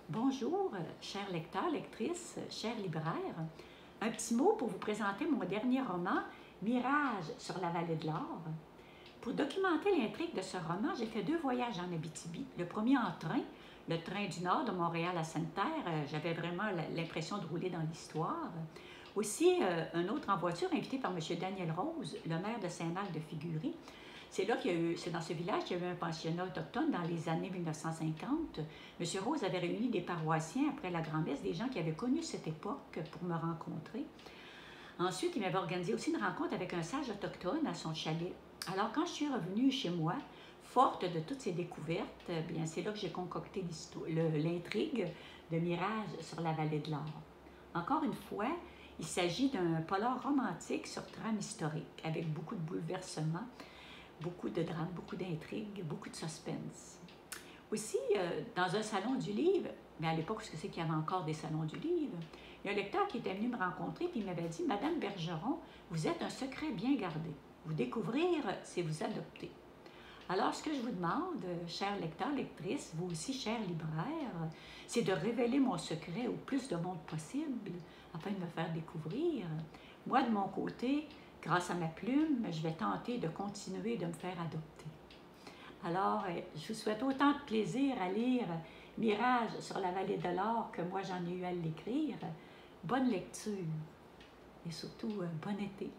Bonjour, chers lecteurs, lectrices, chers libraires. Un petit mot pour vous présenter mon dernier roman, Mirage sur la vallée de l'Or. Pour documenter l'intrigue de ce roman, j'ai fait 2 voyages en Abitibi. Le premier en train, le train du Nord de Montréal à Sainte-Terre. J'avais vraiment l'impression de rouler dans l'histoire. Aussi, un autre en voiture, invité par M. Daniel Rose, le maire de Saint-Marc-de-Figuerie. C'est dans ce village qu'il y a eu un pensionnat autochtone dans les années 1950. M. Rose avait réuni des paroissiens après la grand-messe, des gens qui avaient connu cette époque pour me rencontrer. Ensuite, il m'avait organisé aussi une rencontre avec un sage autochtone à son chalet. Alors, quand je suis revenue chez moi, forte de toutes ces découvertes, bien c'est là que j'ai concocté l'intrigue de Mirage sur la vallée de l'Or. Encore une fois, il s'agit d'un polar romantique sur trame historique, avec beaucoup de bouleversements, beaucoup de drames, beaucoup d'intrigues, beaucoup de suspense. Aussi, dans un salon du livre, mais à l'époque, ce que c'est qu'il y avait encore des salons du livre, il y a un lecteur qui était venu me rencontrer et il m'avait dit « Madame Bergeron, vous êtes un secret bien gardé. Vous découvrir, c'est vous adopter. » Alors, ce que je vous demande, chers lecteurs, lectrices, vous aussi, chers libraires, c'est de révéler mon secret au plus de monde possible afin de me faire découvrir. Moi, de mon côté, grâce à ma plume, je vais tenter de continuer de me faire adopter. Alors, je vous souhaite autant de plaisir à lire Mirage sur la vallée de l'Or que moi j'en ai eu à l'écrire. Bonne lecture et surtout, bon été.